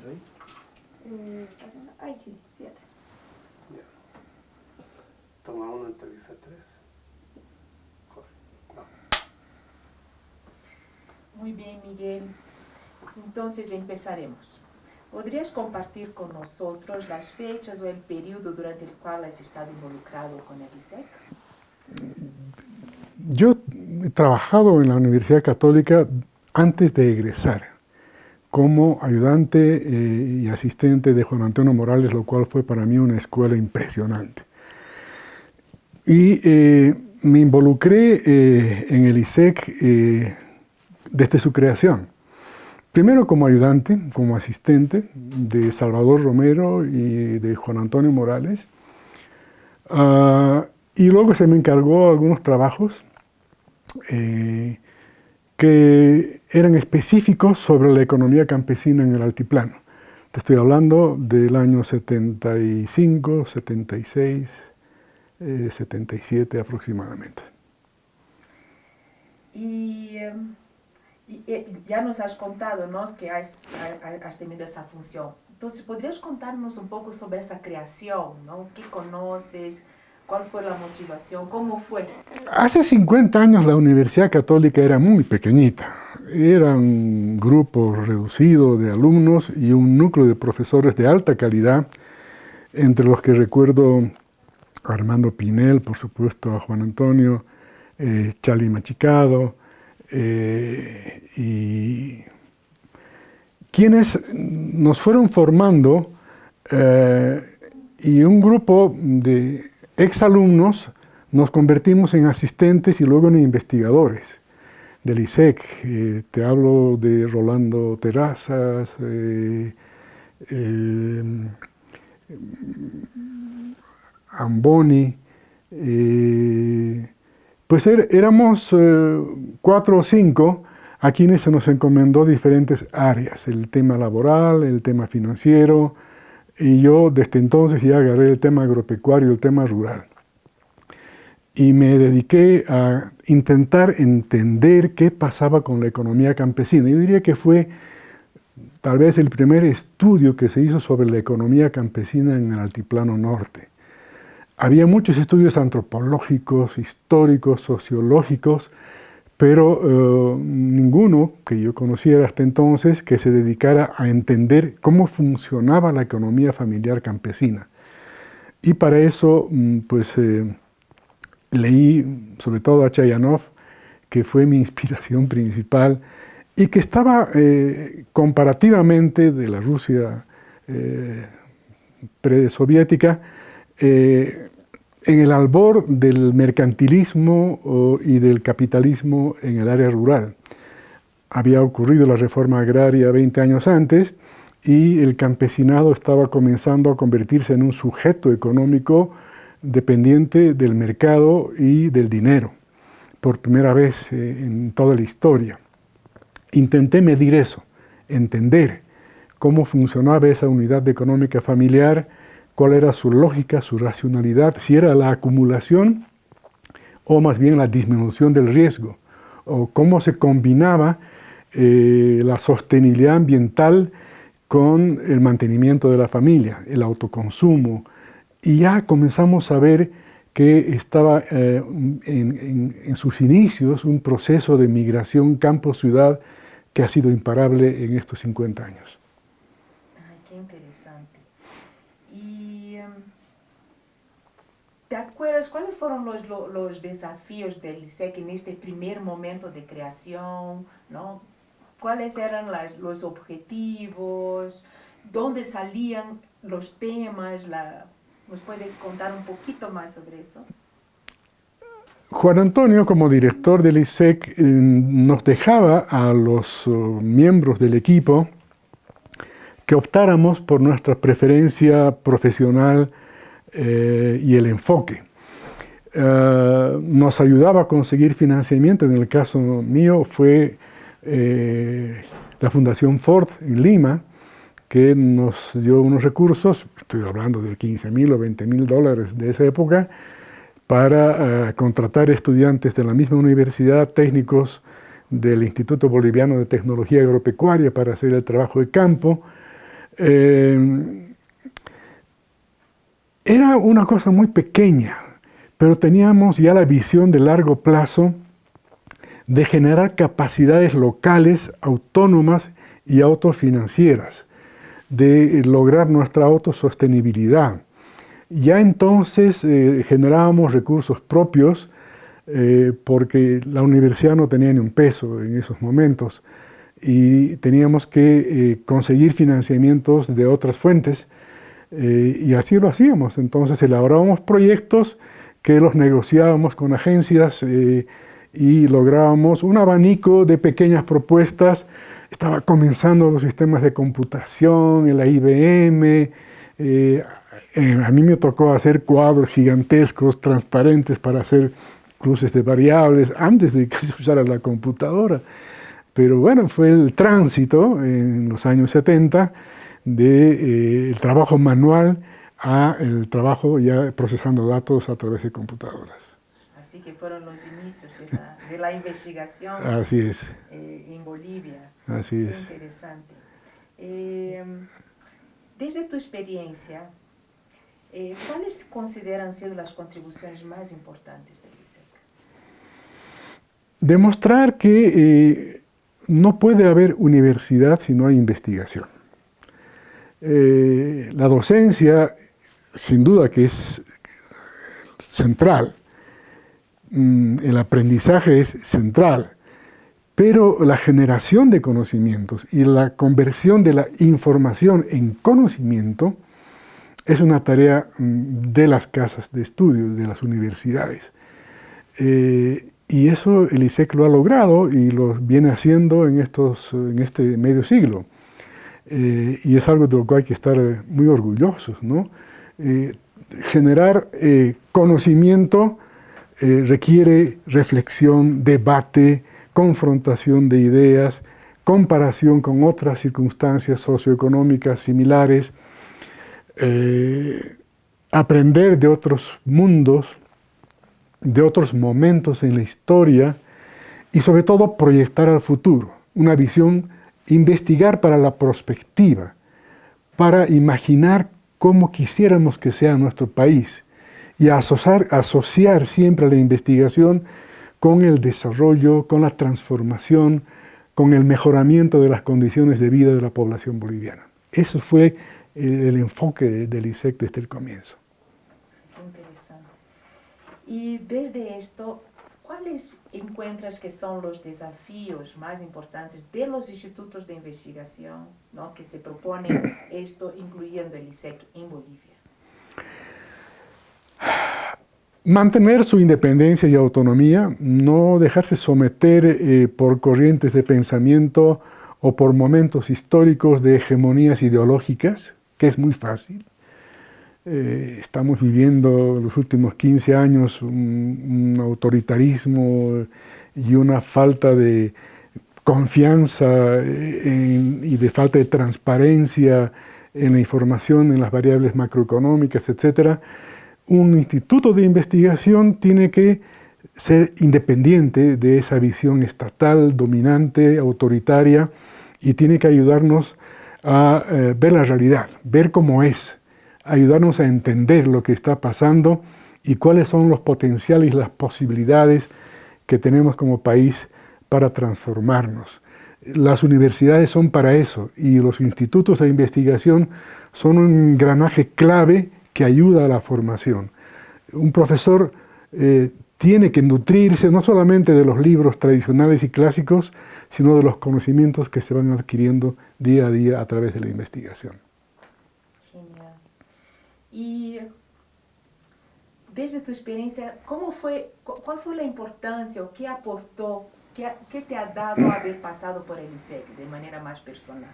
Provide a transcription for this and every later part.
ahí? Ay, sí, sí, atrás. Ya. Toma una, entrevista 3. Sí. Corre. No. Muy bien, Miguel. Entonces empezaremos. ¿Podrías compartir con nosotros las fechas o el periodo durante el cual has estado involucrado con el ISEC? Yo he trabajado en la Universidad Católica antes de egresar, como ayudante y asistente de Juan Antonio Morales, lo cual fue para mí una escuela impresionante. Y me involucré en el ISEC desde su creación. Primero como ayudante, como asistente de Salvador Romero y de Juan Antonio Morales. Y luego se me encargó algunos trabajos que eran específicos sobre la economía campesina en el altiplano. Te estoy hablando del año 75, 76, 77 aproximadamente. Y ya nos has contado, ¿no?, que has tenido esa función. Entonces, ¿podrías contarnos un poco sobre esa creación, ¿no? ¿Qué conoces? ¿Cuál fue la motivación? ¿Cómo fue? Hace 50 años la Universidad Católica era muy pequeñita. Era un grupo reducido de alumnos y un núcleo de profesores de alta calidad, entre los que recuerdo a Armando Pinel, por supuesto, a Juan Antonio, Charlie Machicado, y quienes nos fueron formando, y un grupo de exalumnos nos convertimos en asistentes y luego en investigadores del ISEC. Te hablo de Rolando Terrazas, Amboni. Pues éramos 4 o 5 a quienes se nos encomendó diferentes áreas, el tema laboral, el tema financiero, y yo desde entonces ya agarré el tema agropecuario, el tema rural. Y me dediqué a intentar entender qué pasaba con la economía campesina. Yo diría que fue tal vez el primer estudio que se hizo sobre la economía campesina en el Altiplano Norte. Había muchos estudios antropológicos, históricos, sociológicos, pero ninguno que yo conociera hasta entonces que se dedicara a entender cómo funcionaba la economía familiar campesina. Y para eso, pues, leí sobre todo a Chayanov, que fue mi inspiración principal, y que estaba comparativamente de la Rusia presoviética, en el albor del mercantilismo y del capitalismo en el área rural. Había ocurrido la reforma agraria 20 años antes y el campesinado estaba comenzando a convertirse en un sujeto económico dependiente del mercado y del dinero, por primera vez en toda la historia. Intenté medir eso, entender cómo funcionaba esa unidad económica familiar, cuál era su lógica, su racionalidad, si era la acumulación o más bien la disminución del riesgo, o cómo se combinaba la sostenibilidad ambiental con el mantenimiento de la familia, el autoconsumo. Y ya comenzamos a ver que estaba en sus inicios un proceso de migración campo-ciudad que ha sido imparable en estos 50 años. Ay, qué interesante. ¿Y te acuerdas cuáles fueron los desafíos del ISEC en este primer momento de creación, ¿no? ¿Cuáles eran los objetivos? ¿Dónde salían los temas? ¿Nos puede contar un poquito más sobre eso? Juan Antonio, como director del ISEC, nos dejaba a los miembros del equipo que optáramos por nuestra preferencia profesional y el enfoque. Nos ayudaba a conseguir financiamiento. En el caso mío fue la Fundación Ford en Lima, que nos dio unos recursos, estoy hablando de $15,000 o $20,000 de esa época, para contratar estudiantes de la misma universidad, técnicos del Instituto Boliviano de Tecnología Agropecuaria para hacer el trabajo de campo. Era una cosa muy pequeña, pero teníamos ya la visión de largo plazo de generar capacidades locales, autónomas y autofinancieras, de lograr nuestra autosostenibilidad. Ya entonces generábamos recursos propios porque la universidad no tenía ni un peso en esos momentos y teníamos que conseguir financiamientos de otras fuentes y así lo hacíamos. Entonces elaborábamos proyectos que los negociábamos con agencias y lográbamos un abanico de pequeñas propuestas. Estaba comenzando los sistemas de computación, en la IBM. A mí me tocó hacer cuadros gigantescos, transparentes, para hacer cruces de variables, antes de que se usara la computadora. Pero bueno, fue el tránsito en los años 70 del trabajo manual a el trabajo ya procesando datos a través de computadoras. Así que fueron los inicios de la investigación. Así es. En Bolivia. Así es. Qué interesante. Desde tu experiencia, ¿cuáles consideran sido las contribuciones más importantes del ISEC? Demostrar que no puede haber universidad si no hay investigación. La docencia, sin duda que es central, el aprendizaje es central, pero la generación de conocimientos y la conversión de la información en conocimiento es una tarea de las casas de estudio, de las universidades. Y eso el ISEC lo ha logrado y lo viene haciendo en este medio siglo. Y es algo de lo cual hay que estar muy orgullosos, ¿no? Generar conocimiento requiere reflexión, debate, confrontación de ideas, comparación con otras circunstancias socioeconómicas similares, aprender de otros mundos, de otros momentos en la historia y sobre todo proyectar al futuro, una visión, investigar para la prospectiva, para imaginar cómo quisiéramos que sea nuestro país y asociar siempre la investigación con el desarrollo, con la transformación, con el mejoramiento de las condiciones de vida de la población boliviana. Eso fue el enfoque del ISEC desde el comienzo. Interesante. Y desde esto, ¿cuáles encuentras que son los desafíos más importantes de los institutos de investigación, ¿no?, que se proponen esto, incluyendo el ISEC en Bolivia? Mantener su independencia y autonomía, no dejarse someter por corrientes de pensamiento o por momentos históricos de hegemonías ideológicas, que es muy fácil. Estamos viviendo los últimos 15 años un autoritarismo y una falta de confianza y de falta de transparencia en la información, en las variables macroeconómicas, etc. Un instituto de investigación tiene que ser independiente de esa visión estatal, dominante, autoritaria, y tiene que ayudarnos a ver la realidad, ver cómo es, ayudarnos a entender lo que está pasando y cuáles son los potenciales y las posibilidades que tenemos como país para transformarnos. Las universidades son para eso y los institutos de investigación son un engranaje clave que ayuda a la formación. Un profesor tiene que nutrirse no solamente de los libros tradicionales y clásicos, sino de los conocimientos que se van adquiriendo día a día a través de la investigación. Genial. Y desde tu experiencia, ¿cuál fue la importancia o qué aportó, qué te ha dado haber pasado por el ISEC de manera más personal?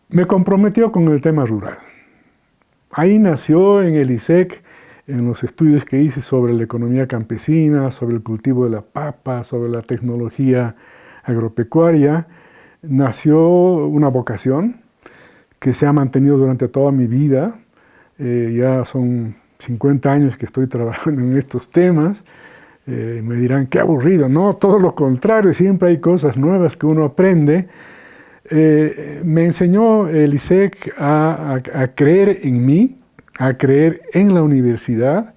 Me comprometió con el tema rural. Ahí nació en el ISEC, en los estudios que hice sobre la economía campesina, sobre el cultivo de la papa, sobre la tecnología agropecuaria, nació una vocación que se ha mantenido durante toda mi vida. Ya son 50 años que estoy trabajando en estos temas. Me dirán, qué aburrido. No, todo lo contrario, siempre hay cosas nuevas que uno aprende. Me enseñó el ISEC a creer en mí, a creer en la universidad,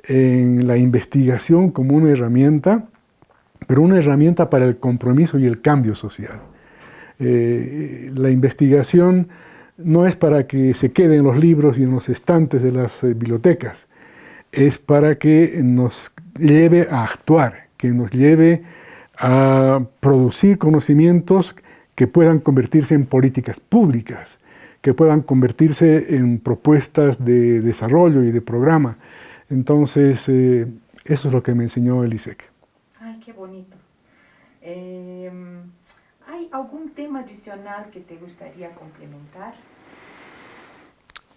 en la investigación como una herramienta, pero una herramienta para el compromiso y el cambio social. La investigación no es para que se quede en los libros y en los estantes de las bibliotecas, es para que nos lleve a actuar, que nos lleve a producir conocimientos que puedan convertirse en políticas públicas, que puedan convertirse en propuestas de desarrollo y de programa. Entonces, eso es lo que me enseñó el ISEC. Ay, qué bonito. ¿Hay algún tema adicional que te gustaría complementar?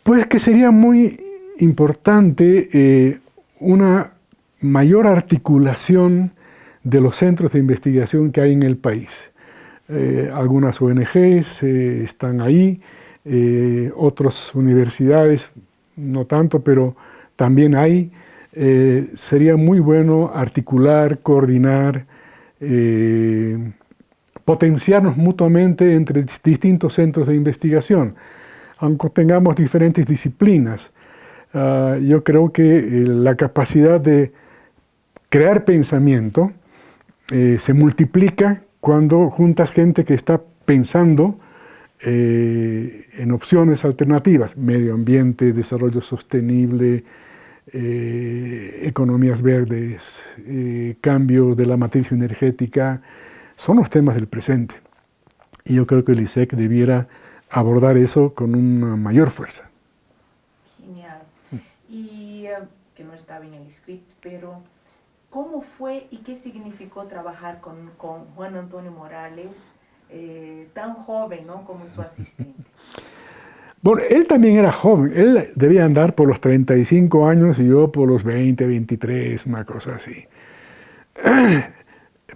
Pues que sería muy importante una mayor articulación de los centros de investigación que hay en el país. Algunas ONGs están ahí, otras universidades no tanto, pero también hay. Sería muy bueno articular, coordinar, potenciarnos mutuamente entre distintos centros de investigación, aunque tengamos diferentes disciplinas. Yo creo que la capacidad de crear pensamiento se multiplica cuando juntas gente que está pensando en opciones alternativas, medio ambiente, desarrollo sostenible, economías verdes, cambio de la matriz energética, son los temas del presente. Y yo creo que el ISEC debiera abordar eso con una mayor fuerza. Genial. Y que no estaba en el script, pero ¿cómo fue y qué significó trabajar con Juan Antonio Morales, tan joven, ¿no?, como su asistente? Bueno, él también era joven, él debía andar por los 35 años y yo por los 20, 23, una cosa así.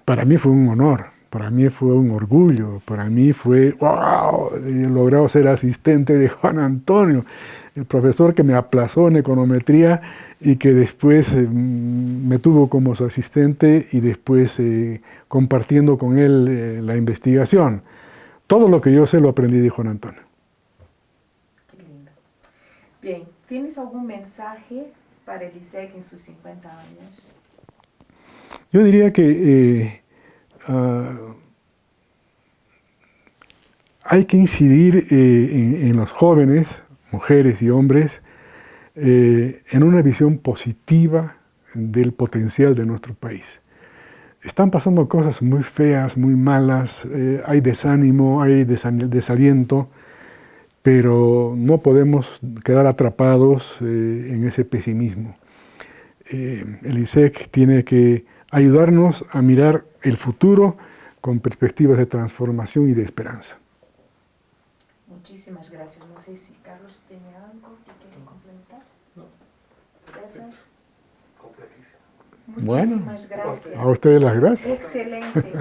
Para mí fue un honor, para mí fue un orgullo, para mí fue, wow, he logrado ser asistente de Juan Antonio, el profesor que me aplazó en econometría y que después me tuvo como su asistente y después compartiendo con él la investigación. Todo lo que yo sé lo aprendí de Juan Antonio. Bien, ¿tienes algún mensaje para el ISEC en sus 50 años? Yo diría que hay que incidir en los jóvenes, mujeres y hombres, en una visión positiva del potencial de nuestro país. Están pasando cosas muy feas, muy malas, hay desánimo, hay desaliento, pero no podemos quedar atrapados en ese pesimismo. El ISEC tiene que ayudarnos a mirar el futuro con perspectivas de transformación y de esperanza. Muchísimas gracias. No sé si Carlos tiene algo que quiere complementar. No. César. Completísimo. Muchísimas gracias. A ustedes las gracias. Excelente.